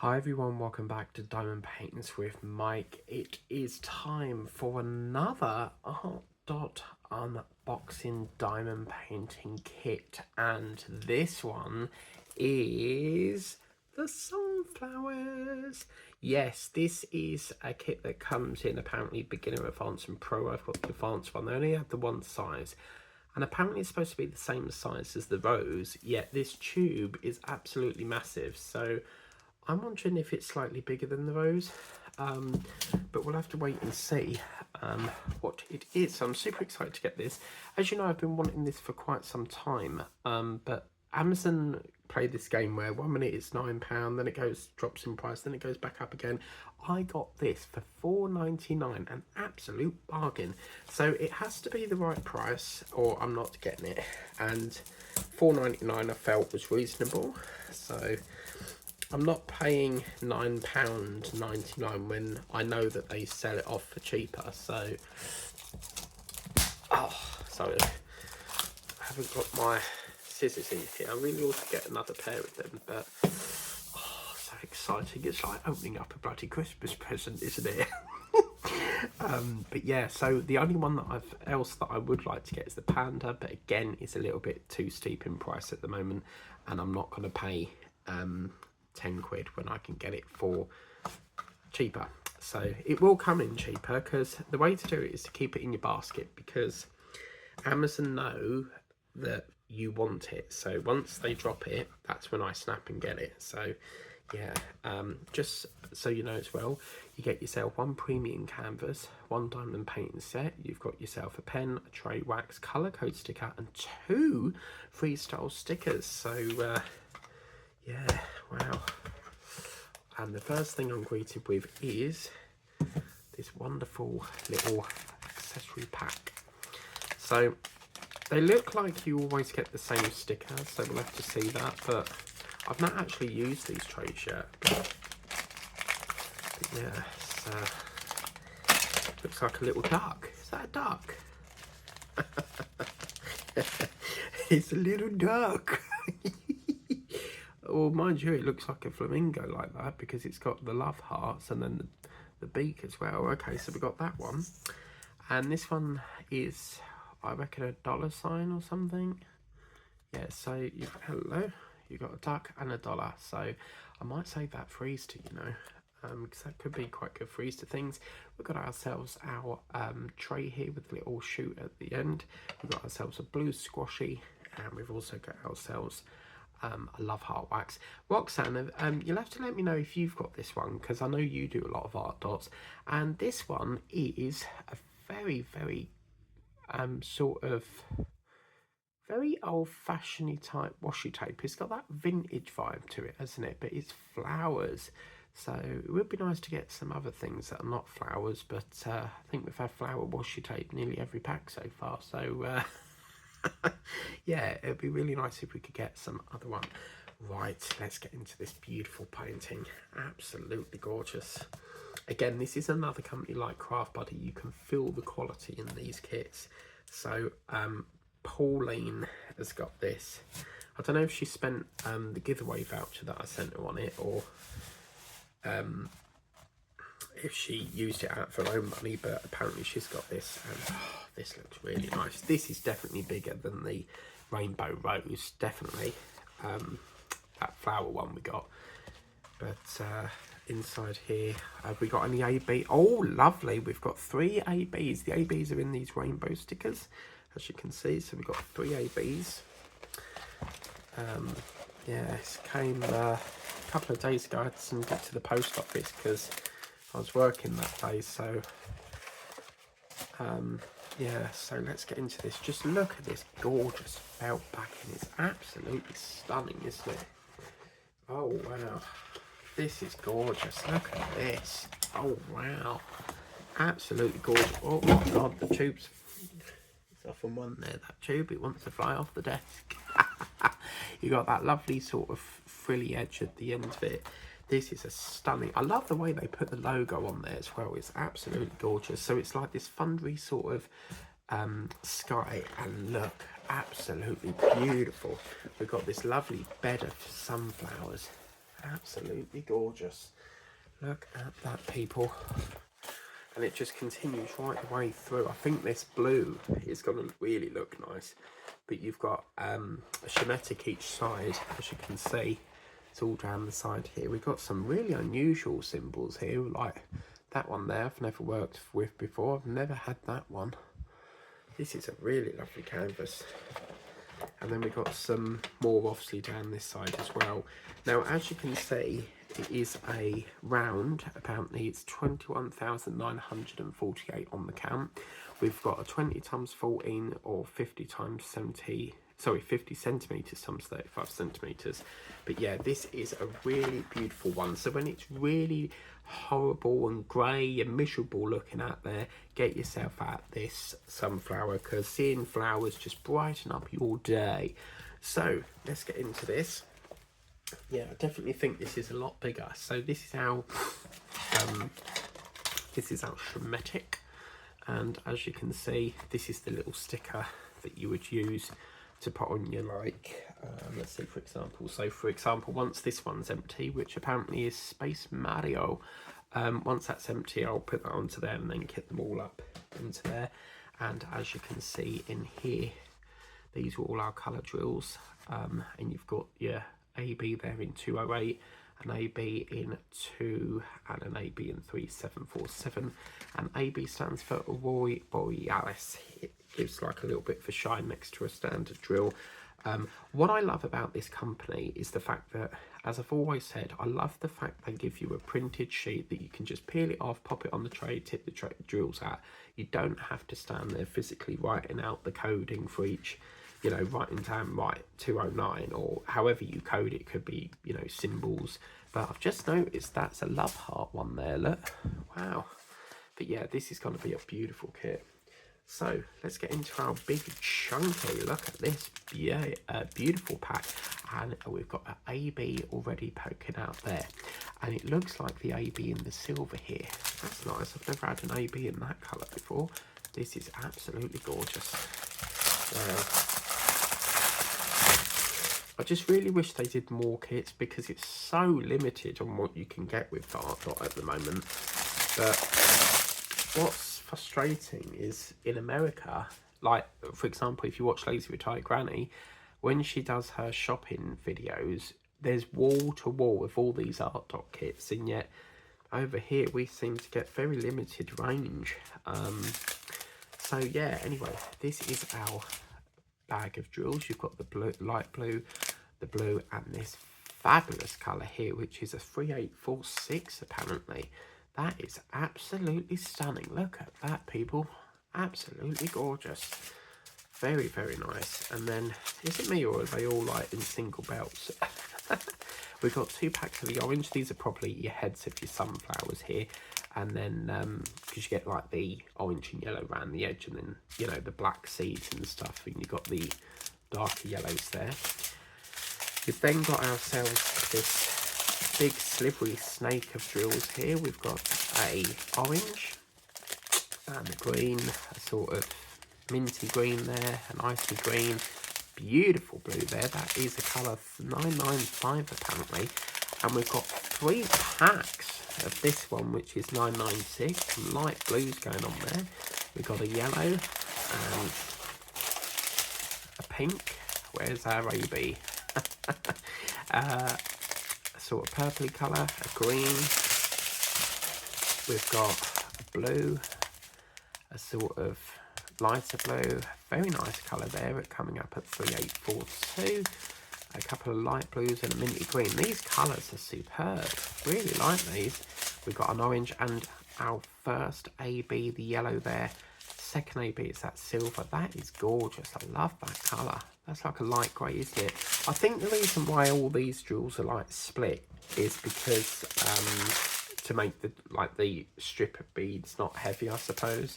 Hi everyone, welcome back to Diamond Paintings with Mike. It is time for another ArtDot unboxing diamond painting kit, and this one is the sunflowers. Yes, this is a kit that comes in apparently beginner, advanced and pro. I've got the advanced one. They only have the one size. And apparently it's supposed to be the same size as the rose, yet this tube is absolutely massive. So I'm wondering if it's slightly bigger than the rose, but we'll have to wait and see what it is. So I'm super excited to get this. As you know, I've been wanting this for quite some time, but Amazon play this game where 1 minute it's £9, then it drops in price, then it goes back up again. I got this for £4.99, an absolute bargain. So it has to be the right price or I'm not getting it. And £4.99 I felt was reasonable. So I'm not paying £9.99 when I know that they sell it off for cheaper. So, sorry, I haven't got my scissors in here. I really ought to get another pair of them, but so exciting. It's like opening up a bloody Christmas present, isn't it? But yeah, so the only one that I would like to get is the Panda, but again, it's a little bit too steep in price at the moment, and I'm not going to pay 10 quid when I can get it for cheaper. So it will come in cheaper, because the way to do it is to keep it in your basket, because Amazon know that you want it. So once they drop it, that's when I snap and get it. So yeah, just so you know as well, you get yourself one premium canvas, one diamond painting set, you've got yourself a pen, a tray, wax, colour code sticker, and 2 freestyle stickers. So yeah, wow. And the first thing I'm greeted with is this wonderful little accessory pack. So they look like you always get the same sticker, so we'll have to see that, but I've not actually used these trays yet. But yeah, looks like a little duck. Is that a duck? It's a little duck. Well, mind you, it looks like a flamingo like that, because it's got the love hearts and then the beak as well. Okay, so we got that one. And this one is, I reckon, a $sign or something. Yeah, so you got a duck and a dollar. So I might save that for Easter, you know, because that could be quite good for Easter things. We've got ourselves our tray here with a little shoot at the end. We've got ourselves a blue squashy, and we've also got ourselves a love heart wax. Roxanne, you'll have to let me know if you've got this one, because I know you do a lot of art dots, and this one is a very, very sort of very old-fashioned type washi tape. It's got that vintage vibe to it, hasn't it? But it's flowers, so it would be nice to get some other things that are not flowers, but I think we've had flower washi tape nearly every pack so far, so yeah, it'd be really nice if we could get some other one. Right, let's get into this beautiful painting. Absolutely gorgeous. Again, this is another company like Craft Buddy. You can feel the quality in these kits. So Pauline has got this. I don't know if she spent the giveaway voucher that I sent her on it, or if she used it out for her own money, but apparently she's got this, and this looks really nice. This is definitely bigger than the Rainbow Rose, definitely. That flower one we got. But inside here, have we got any AB? Oh, lovely, we've got 3 ABs. The ABs are in these rainbow stickers, as you can see. So we've got 3 ABs. Yeah, this came a couple of days ago. I had to get to the post office because I was working that day. So yeah, so let's get into this. Just look at this gorgeous felt backing. It's absolutely stunning, isn't it? Oh wow, this is gorgeous. Look at this. Oh wow, absolutely gorgeous. Oh my god, the tube's off on one there. That tube, it wants to fly off the desk. You got that lovely sort of frilly edge at the end of it. This is a stunning, I love the way they put the logo on there as well. It's absolutely gorgeous. So it's like this thundery sort of sky, and look, absolutely beautiful. We've got this lovely bed of sunflowers, absolutely gorgeous. Look at that, people. And it just continues right the way through. I think this blue is going to really look nice. But you've got a shemetic each side, as you can see. It's all down the side here. We've got some really unusual symbols here, like that one there I've never worked with before. I've never had that one. This is a really lovely canvas. And then we've got some more obviously down this side as well. Now, as you can see, it is a round. Apparently it's 21,948 on the count. We've got a 20 times 14 or 50 times 70, sorry, 50 centimeters times 35 centimeters. But yeah, this is a really beautiful one. So when it's really horrible and grey and miserable looking out there, get yourself out this sunflower, because seeing flowers just brighten up your day. So let's get into this. Yeah, I definitely think this is a lot bigger. So this is our shemetic, and as you can see, this is the little sticker that you would use to put on your, like, let's see, for example. So for example, once this one's empty, which apparently is Space Mario, once that's empty, I'll put that onto there and then kit them all up into there. And as you can see in here, these are all our colour drills, and you've got your AB there in 208, an AB in 2, and an AB in 3747. And AB stands for Aurora Borealis. It gives like a little bit of a shine next to a standard drill. What I love about this company is the fact that, as I've always said, I love the fact they give you a printed sheet that you can just peel it off, pop it on the tray, tip the drills out. You don't have to stand there physically writing out the coding for each, you know, writing down, right, 209, or however you code it, could be, you know, symbols. But I've just noticed that's a love heart one there, look. Wow. But yeah, this is going to be a beautiful kit. So let's get into our big chunky, look at this, yeah, beautiful pack. And we've got an AB already poking out there. And it looks like the AB in the silver here. That's nice. I've never had an AB in that colour before. This is absolutely gorgeous. I just really wish they did more kits, because it's so limited on what you can get with ArtDot at the moment. But what's frustrating is in America, like for example, if you watch Lazy Retired Granny, when she does her shopping videos, there's wall to wall with all these ArtDot kits, and yet over here we seem to get very limited range. So yeah, anyway, this is our bag of drills. You've got the blue, light blue, the blue, and this fabulous colour here, which is a 3846 apparently. That is absolutely stunning. Look at that, people. Absolutely gorgeous. Very, very nice. And then, is it me, or are they all like in single belts? We've got 2 packs of the orange. These are probably your heads of your sunflowers here. And then, because you get like the orange and yellow around the edge, and then, you know, the black seeds and stuff, and you've got the darker yellows there. We've then got ourselves this big slivery snake of drills here. We've got a orange and a green, a sort of minty green there, an icy green, beautiful blue there. That is a colour 995 apparently. And we've got 3 packs of this one, which is 996. Some light blues going on there. We've got a yellow and a pink. Where's our AB? A sort of purpley colour, a green. We've got a blue, a sort of lighter blue, very nice colour there, coming up at 3842. A couple of light blues and a minty green. These colours are superb. Really like these. We've got an orange and our first AB, the yellow there. Second AB is that silver. That is gorgeous. I love that colour. That's like a light grey, isn't it? I think the reason why all these drills are like split is because to make the strip of beads not heavy, I suppose.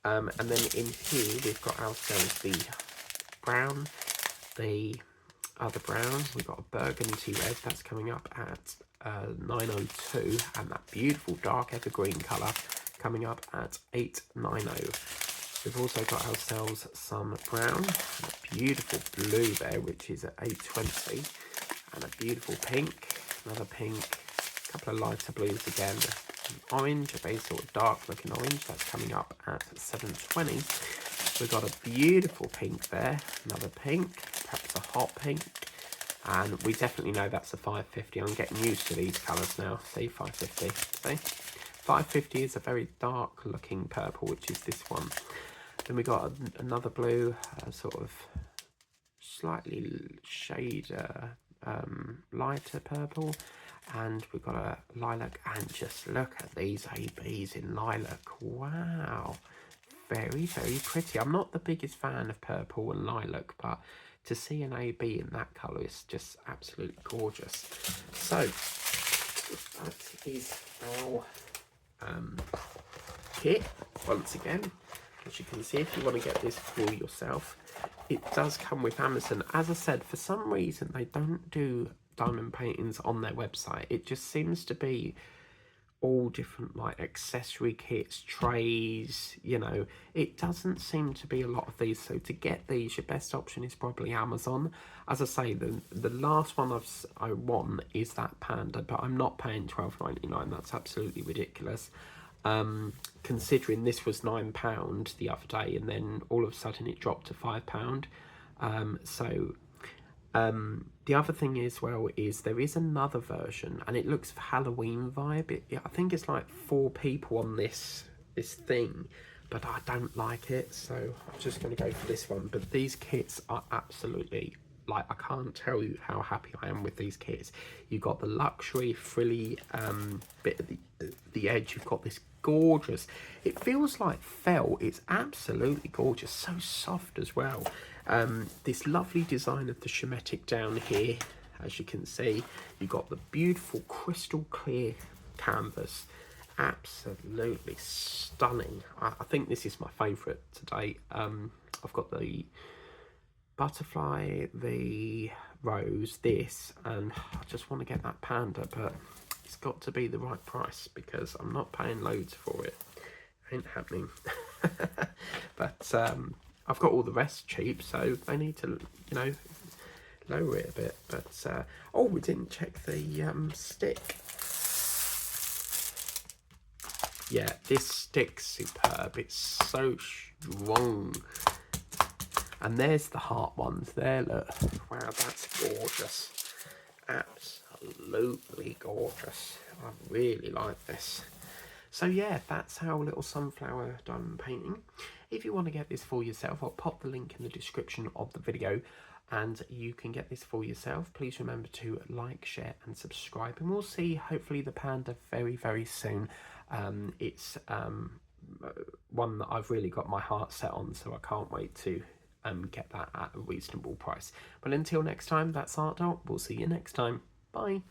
And then in here we've got ourselves the brown, the other brown. We've got a burgundy red that's coming up at 902, and that beautiful dark evergreen colour coming up at 890. We've also got ourselves some brown, a beautiful blue there, which is at 820, and a beautiful pink, another pink, a couple of lighter blues again, an orange, a very sort of dark looking orange, that's coming up at 720. We've got a beautiful pink there, another pink, perhaps a hot pink, and we definitely know that's a 550. I'm getting used to these colours now. See, 550, see? 550 is a very dark looking purple, which is this one. Then we got another blue, sort of slightly shade lighter purple, and we've got a lilac, and just look at these ABs in lilac. Wow, very, very pretty. I'm not the biggest fan of purple and lilac, but to see an AB in that colour is just absolutely gorgeous. So that is our kit once again. As you can see, if you want to get this for yourself, it does come with Amazon. As I said, for some reason they don't do diamond paintings on their website. It just seems to be all different, like accessory kits, trays, you know. It doesn't seem to be a lot of these, so to get these, your best option is probably Amazon. As I say, the last one I want is that panda, but I'm not paying £12.99. That's absolutely ridiculous. Considering this was £9 the other day, and then all of a sudden it dropped to £5. The other thing as well is there is another version, and it looks Halloween vibe. I think it's like 4 people on this thing, but I don't like it, so I'm just going to go for this one. But these kits are absolutely, like, I can't tell you how happy I am with these kits. You've got the luxury frilly bit at the edge. You've got this gorgeous, it feels like felt. It's absolutely gorgeous, so soft as well. This lovely design of the Shemetic down here, as you can see. You've got the beautiful crystal clear canvas, absolutely stunning. I think this is my favourite to date. I've got the butterfly, the rose, this, and I just want to get that panda, but it's got to be the right price because I'm not paying loads for it. Ain't happening. But I've got all the rest cheap, so they need to, you know, lower it a bit. But oh, we didn't check the stick. Yeah, this stick's superb. It's so strong. And there's the heart ones there, look. Wow, that's gorgeous. Absolutely gorgeous. I really like this. So yeah, that's our little sunflower diamond painting. If you want to get this for yourself, I'll pop the link in the description of the video, and you can get this for yourself. Please remember to like, share and subscribe, and we'll see hopefully the panda very, very soon. It's one that I've really got my heart set on, so I can't wait to get that at a reasonable price. But until next time, that's ArtDot. We'll see you next time. Bye.